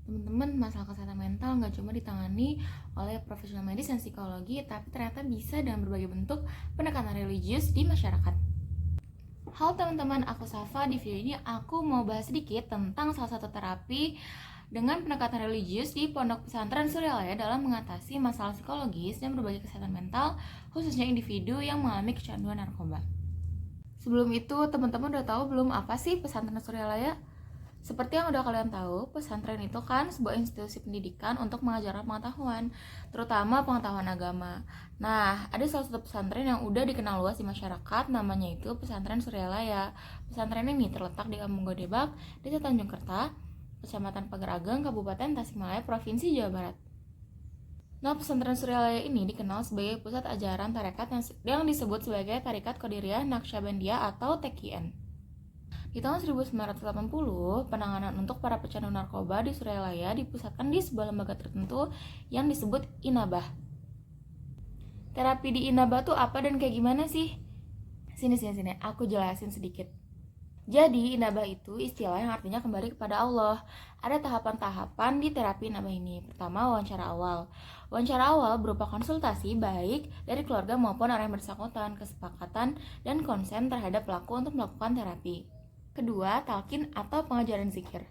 Teman-teman, masalah kesehatan mental nggak cuma ditangani oleh profesional medis dan psikologi, tapi ternyata bisa dengan berbagai bentuk pendekatan religius di masyarakat. Halo teman-teman, aku Safa. Di video ini aku mau bahas sedikit tentang salah satu terapi dengan pendekatan religius di Pondok Pesantren Suryalaya dalam mengatasi masalah psikologis dan berbagai kesehatan mental, khususnya individu yang mengalami kecanduan narkoba. Sebelum itu, teman-teman udah tahu belum apa sih Pesantren Suryalaya? Seperti yang udah kalian tahu, pesantren itu kan sebuah institusi pendidikan untuk mengajarkan pengetahuan, terutama pengetahuan agama. Nah, ada salah satu pesantren yang udah dikenal luas di masyarakat, namanya itu Pesantren Suryalaya. Pesantren ini terletak di Kampung Godebak, Desa Tanjung Kerta, Kecamatan Pagar Ageng, Kabupaten Tasikmalaya, Provinsi Jawa Barat. Nah, pesantren Suryalaya ini dikenal sebagai pusat ajaran tarekat yang disebut sebagai Tarekat Qadiriyah Naqsyabandiyah atau TQN. Di tahun 1980, penanganan untuk para pecandu narkoba di Suryalaya dipusatkan di sebuah lembaga tertentu yang disebut Inabah. Terapi di Inabah tuh apa dan kayak gimana sih? Sini, aku jelasin sedikit. Jadi, Inabah itu istilah yang artinya kembali kepada Allah. Ada tahapan-tahapan di terapi Inabah ini. Pertama, wawancara awal. Wawancara awal berupa konsultasi baik dari keluarga maupun orang yang bersangkutan, kesepakatan, dan konsen terhadap pelaku untuk melakukan terapi. Kedua, talqin atau pengajaran zikir.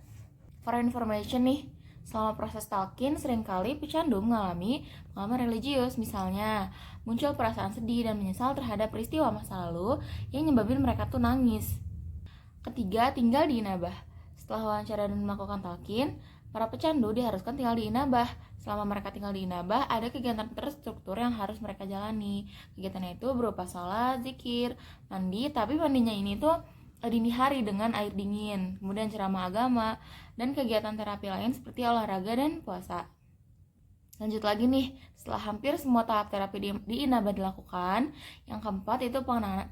For information nih, selama proses talqin seringkali pecandu mengalami pengalaman religius, misalnya muncul perasaan sedih dan menyesal terhadap peristiwa masa lalu yang nyebabin mereka tuh nangis. Ketiga, tinggal di inabah. Setelah wawancara dan melakukan talqin, para pecandu diharuskan tinggal di inabah. Selama mereka tinggal di inabah, ada kegiatan terstruktur yang harus mereka jalani. Kegiatannya itu berupa sholat, zikir, mandi, tapi mandinya ini tuh dini hari dengan air dingin, kemudian ceramah agama, dan kegiatan terapi lain seperti olahraga dan puasa. Lanjut lagi nih, setelah hampir semua tahap terapi di Inabah dilakukan, yang keempat itu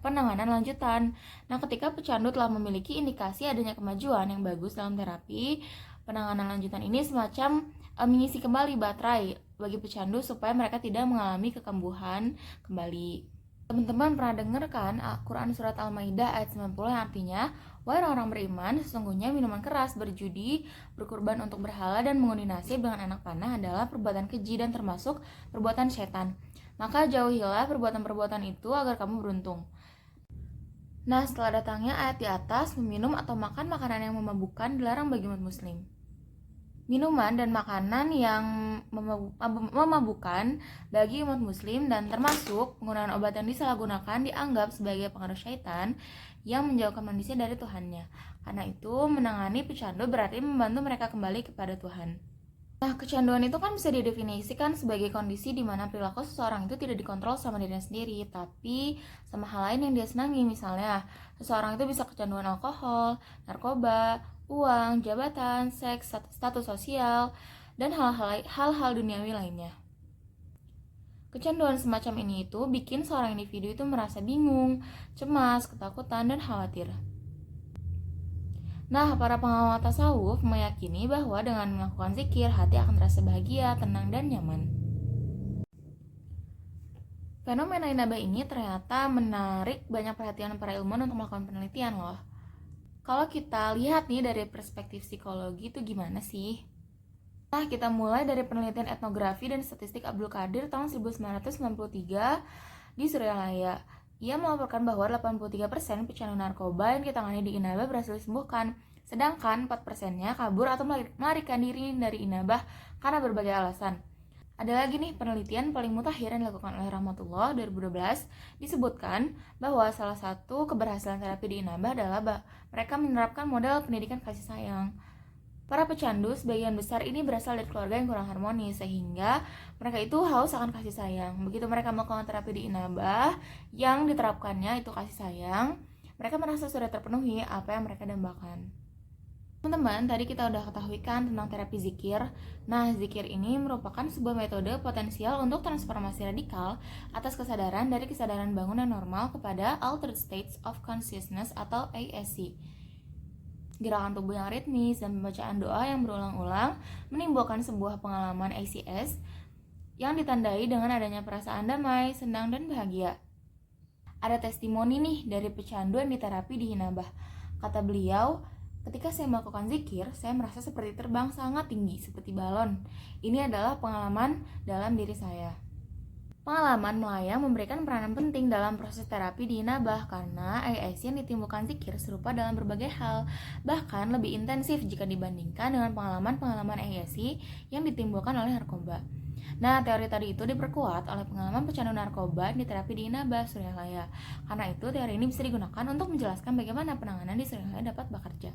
penanganan lanjutan. Nah, ketika pecandu telah memiliki indikasi adanya kemajuan yang bagus dalam terapi, penanganan lanjutan ini semacam mengisi kembali baterai bagi pecandu supaya mereka tidak mengalami kekambuhan kembali. Teman-teman pernah dengar kan Quran Surat Al-Maidah ayat 90 yang artinya, wahai orang beriman, sesungguhnya minuman keras, berjudi, berkurban untuk berhala, dan mengundi nasib dengan anak panah adalah perbuatan keji dan termasuk perbuatan setan. Maka jauhilah perbuatan-perbuatan itu agar kamu beruntung. Nah, setelah datangnya ayat di atas, meminum atau makan makanan yang memabukkan dilarang bagi umat muslim. Minuman dan makanan yang memabukkan bagi umat muslim dan termasuk penggunaan obat yang disalahgunakan dianggap sebagai pengaruh syaitan yang menjauhkan manusia dari Tuhannya. Karena itu, menangani pecandu berarti membantu mereka kembali kepada Tuhan. Nah, kecanduan itu kan bisa didefinisikan sebagai kondisi di mana perilaku seseorang itu tidak dikontrol sama dirinya sendiri, tapi sama hal lain yang dia senangi. Misalnya, seseorang itu bisa kecanduan alkohol, narkoba, uang, jabatan, seks, status sosial, dan hal-hal duniawi lainnya. Kecanduan semacam ini itu bikin seorang individu itu merasa bingung, cemas, ketakutan, dan khawatir. Nah, para pengawal tasawuf meyakini bahwa dengan melakukan zikir, hati akan terasa bahagia, tenang, dan nyaman. Fenomena inabah ini ternyata menarik banyak perhatian para ilmuwan untuk melakukan penelitian loh. Kalau kita lihat nih dari perspektif psikologi itu gimana sih? Nah, kita mulai dari penelitian etnografi dan statistik Abdul Qadir tahun 1993 di Suryalaya. Ia melaporkan bahwa 83% pecandu narkoba yang ditangani di Inabah berhasil disembuhkan, sedangkan 4%-nya kabur atau melarikan diri dari Inabah karena berbagai alasan. Ada lagi nih penelitian paling mutakhir yang dilakukan oleh Rahmatullah 2012 disebutkan bahwa salah satu keberhasilan terapi di Inabah adalah mereka menerapkan model pendidikan kasih sayang. Para pecandu sebagian besar ini berasal dari keluarga yang kurang harmonis, sehingga mereka itu haus akan kasih sayang. Begitu mereka melakukan terapi di Inabah yang diterapkannya itu kasih sayang, mereka merasa sudah terpenuhi apa yang mereka dambakan. Teman-teman, tadi kita udah ketahui kan tentang terapi zikir. Nah, zikir ini merupakan sebuah metode potensial untuk transformasi radikal atas kesadaran dari kesadaran bangunan normal kepada Altered States of Consciousness atau ASC. Gerakan tubuh yang ritmis dan pembacaan doa yang berulang-ulang menimbulkan sebuah pengalaman ACS yang ditandai dengan adanya perasaan damai, senang, dan bahagia. Ada testimoni nih dari pecandu yang diterapi di Inabah. Kata beliau, Ketika saya melakukan zikir, saya merasa seperti terbang sangat tinggi, seperti balon. Ini adalah pengalaman dalam diri saya. Pengalaman melayang memberikan peranan penting dalam proses terapi di Inabah karena ASI yang ditimbulkan zikir serupa dalam berbagai hal, bahkan lebih intensif jika dibandingkan dengan pengalaman-pengalaman ASI yang ditimbulkan oleh narkoba. Nah, teori tadi itu diperkuat oleh pengalaman pecandu narkoba di terapi di Inabah, Suralaya. Karena itu, teori ini bisa digunakan untuk menjelaskan bagaimana penanganan di Suralaya dapat bekerja.